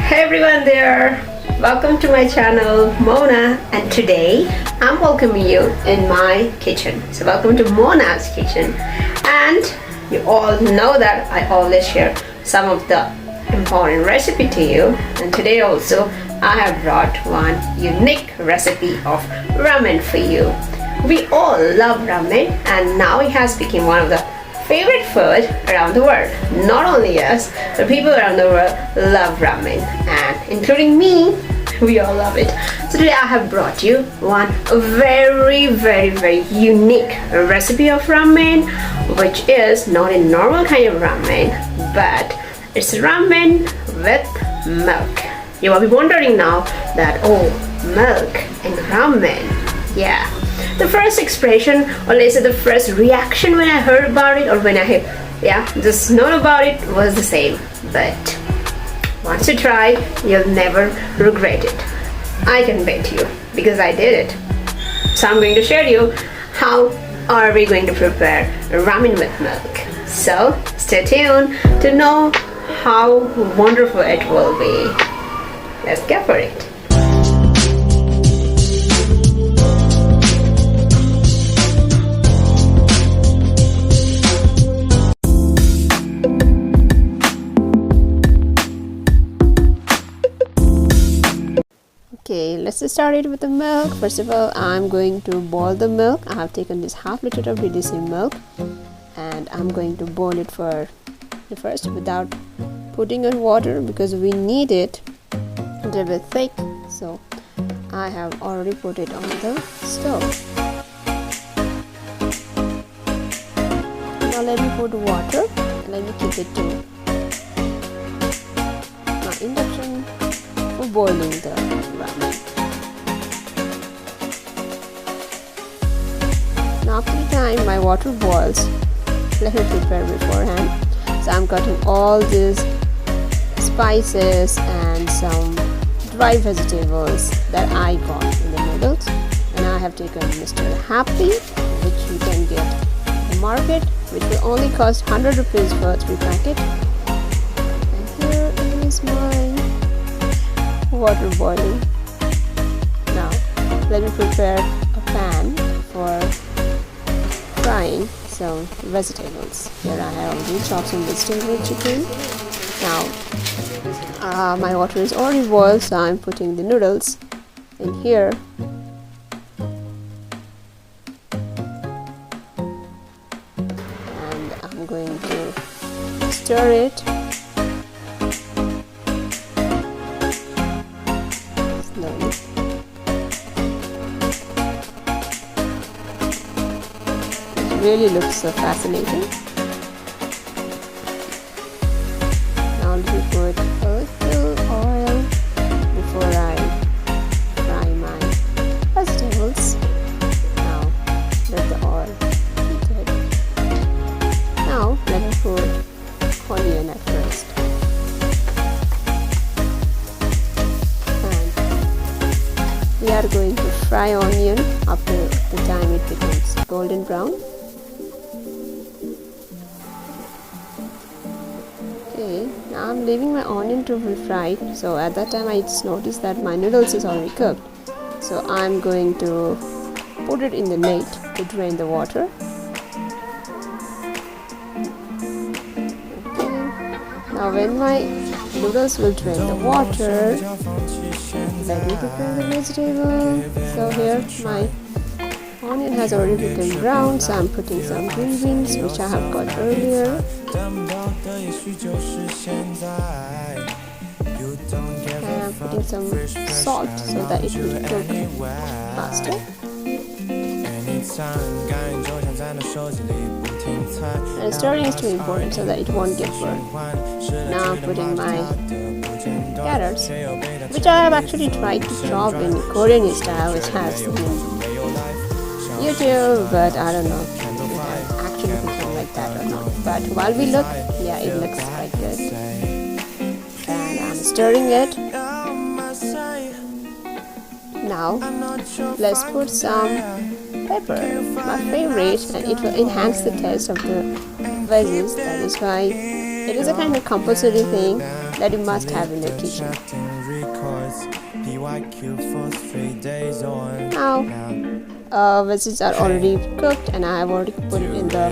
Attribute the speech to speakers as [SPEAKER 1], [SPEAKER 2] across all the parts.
[SPEAKER 1] Hey everyone there! Welcome to my channel Mona, and today I'm welcoming you in my kitchen. So welcome to Mona's kitchen, and you all know that I always share some of the important recipe to you, and today also I have brought one unique recipe of ramen for you. We all love ramen, and now it has become one of the favorite food around the world. Not only us, but people around the world love ramen, and including me, we all love it. So today I have brought you one very unique recipe of ramen, which is not a normal kind of ramen, but it's ramen with milk. You will be wondering now that, oh, milk and ramen, yeah. The first expression, or let's say the first reaction when I heard about it, or when I just known about it, was the same. But once you try, you'll never regret it. I can bet you, because I did it. So I'm going to share you how are we going to prepare ramen with milk. So stay tuned to know how wonderful it will be. Let's go for it. Okay, let's get started with the milk. First of all, I'm going to boil the milk. I have taken this half liter of reducing milk, and I'm going to boil it for the first without putting in water, because we need it a little bit thick. So I have already put it on the stove. Now let me put water. Let me keep it to my induction for boiling the ramen. Now after the time my water boils, let me prepare beforehand. So I'm cutting all these spices and some dry vegetables that I got in the noodles, and I have taken Mr. Happy, which you can get at the market, which will only cost 100 rupees for 3 packets. And here is my water boiling. Now let me prepare a pan for frying some vegetables. Here I have already chopped some vegetable chicken. Now my water is already boiled, so I'm putting the noodles in here. And I'm going to stir it. Really looks so fascinating. Now let me put a little oil before I fry my vegetables. Now let the oil heat it. Now let me put onion at first. And we are going to fry onion after the time it becomes golden brown. Okay, now I'm leaving my onion to be fried. So at that time I just noticed that my noodles is already cooked. So I'm going to put it in the net to drain the water. Okay. Now when my noodles will drain the water, let me prepare the vegetable. So here my onion has already become brown, so I'm putting some green beans which I have got earlier. And I'm putting some salt so that it will cook faster. And stirring is too important so that it won't get burned. Now I'm putting my carrots, which I have actually tried to chop in Korean style, which has YouTube, but I don't know if it actually become like that or not. But while we look, yeah, it looks quite good. And I'm stirring it. Now let's put some pepper, my favorite, and it will enhance the taste of the veggies. That is why it is a kind of compulsory thing that you must have in your kitchen. Now, veggies are already cooked and I have already put it in the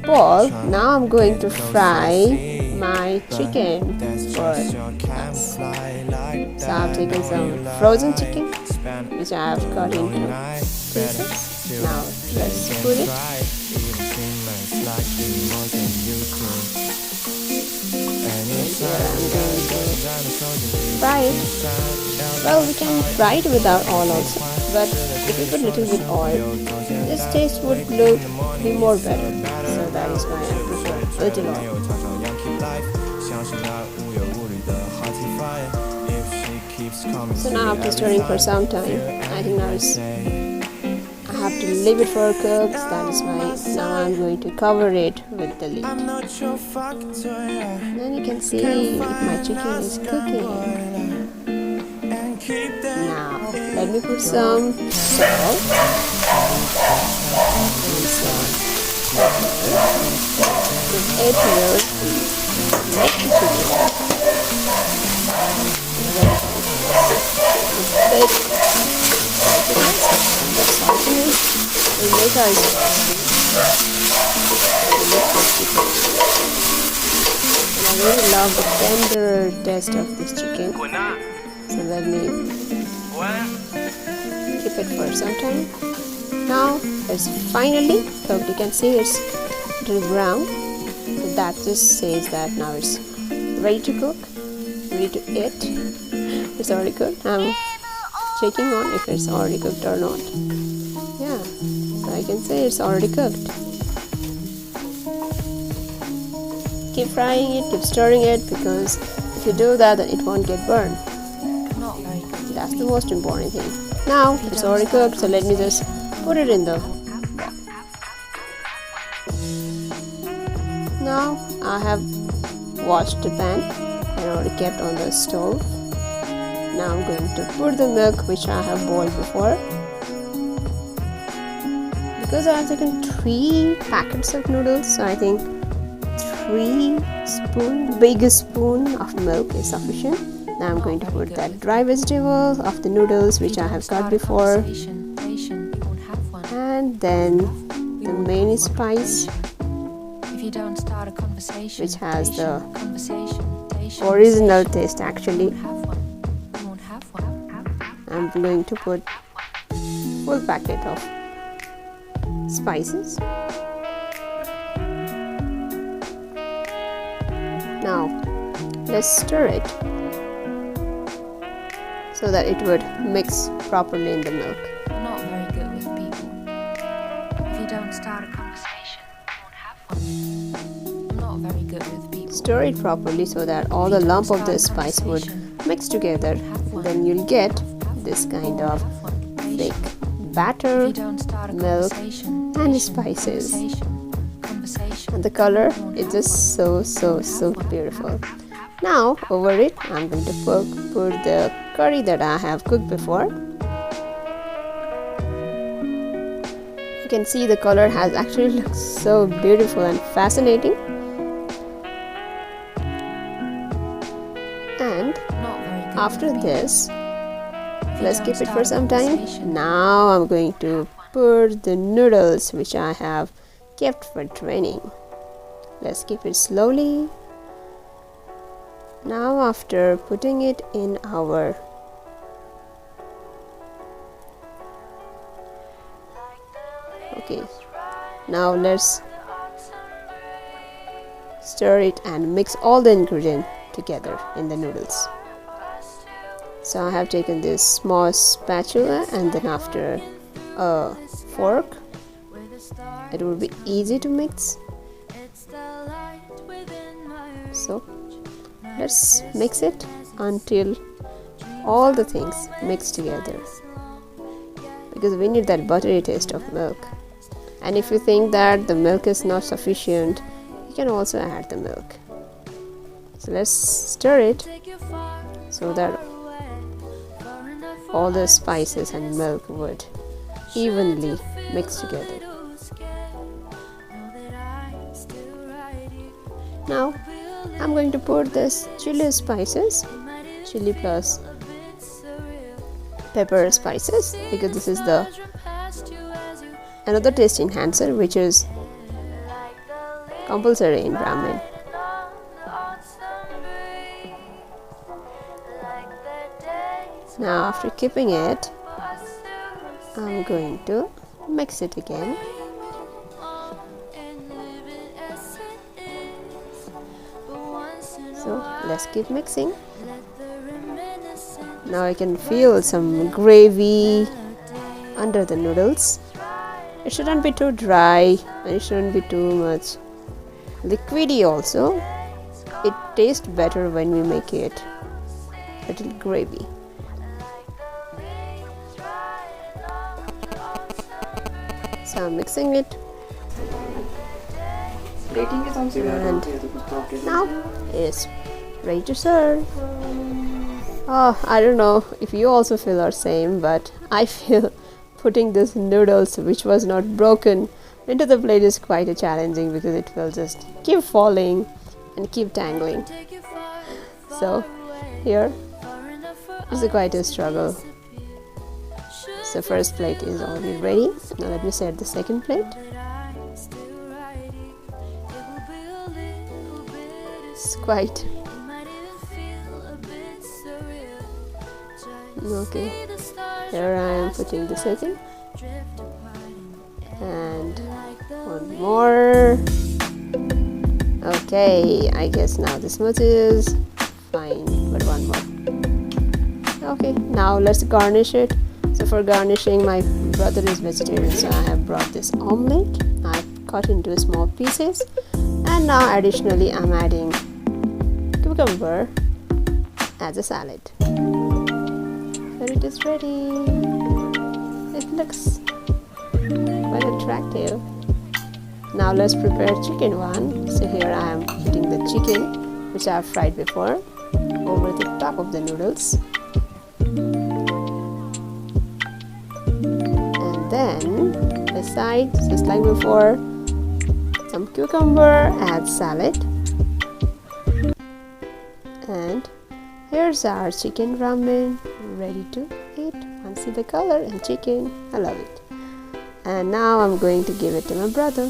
[SPEAKER 1] bowl. Now I'm going to fry my chicken first. So I've taken some frozen chicken which I have cut into pieces. Now let's put it. Fry it. Well, we can fry it without oil also, but if you put little bit oil, this taste would be more better. So that is why I prefer little oil. So now after stirring for some time, I think I have to leave it for a cook. That is why now I'm going to cover it with the lid. Then you can see if my chicken is cooking. Now let me put some salt and some pepper. With 8 minutes, make the chicken. We make our and I really love the tender taste of this chicken. So let me keep it for some time. Now it's finally cooked. You can see it's a little brown. So that just says that now it's ready to cook, ready to eat. It's already cooked. I'm checking on if it's already cooked or not. Yeah, so I can say it's already cooked. Keep frying it, keep stirring it, because if you do that, then it won't get burned. That's the most important thing. Now it's already cooked, so let me just put it in the bowl. Now I have washed the pan and already kept on the stove. Now I'm going to put the milk which I have boiled before. Because I have taken 3 packets of noodles, so I think 3 big spoon of milk is sufficient. Now I'm going to put that dry vegetables of the noodles which I have cut before, and then the main spice which has the original taste actually. I'm going to put full packet of spices. Now let's stir it so that it would mix properly in the milk.
[SPEAKER 2] I'm not very good with people. If you don't start a conversation, you won't have one. I'm not very good with people.
[SPEAKER 1] Stir it properly so that all the lump of the spice would mix together. Then you'll get this kind of thick batter, milk and spices. And the color is just so beautiful. Now over it I'm going to put the curry that I have cooked before. You can see the color has actually looked so beautiful and fascinating. And after this, let's keep it for some time. Now I'm going to put the noodles which I have kept for draining. Let's keep it slowly. Now after putting it in our now let's stir it and mix all the ingredients together in the noodles. So I have taken this small spatula and then after a fork it will be easy to mix. So let's mix it until all the things mix together, because we need that buttery taste of milk. And if you think that the milk is not sufficient, you can also add the milk. So let's stir it so that all the spices and milk would evenly mix together. Now I'm going to put this chili spices, chili plus pepper spices, because this is the another taste enhancer which is compulsory in ramen. Now after keeping it, I'm going to mix it again. So let's keep mixing. Now I can feel some gravy under the noodles. It shouldn't be too dry and it shouldn't be too much liquidy also. It tastes better when we make it a little gravy. So I'm mixing it. And now it's ready to serve. Oh, I don't know if you also feel the same, but I feel putting this noodles which was not broken into the plate is quite a challenging, because it will just keep falling and keep tangling. So here is quite a struggle. So first plate is already ready. Now let me set the second plate. It's quite okay. Here I am putting the second, and one more. Okay, I guess now this much is fine, but one more. Okay, now let's garnish it. So for garnishing, my brother is vegetarian, so I have brought this omelette. I've cut into small pieces, and now additionally I'm adding cucumber as a salad. So it is ready. It looks quite attractive. Now let's prepare chicken one. So here I am putting the chicken which I have fried before over the top of the noodles. And then beside, just like before, some cucumber, add salad. And here's our chicken ramen ready to eat. And see the color and chicken, I love it. And now I'm going to give it to my brother.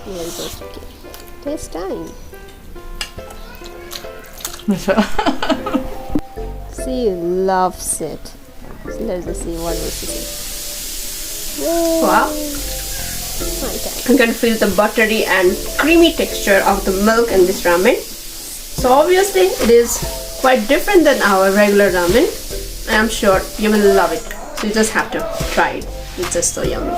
[SPEAKER 1] Here goes chicken. Taste time. She loves it. So let's just see what else she see. Wow. You can feel the buttery and creamy texture of the milk in this ramen. So obviously it is quite different than our regular ramen. I am sure you will love it. So you just have to try it. It's just so yummy.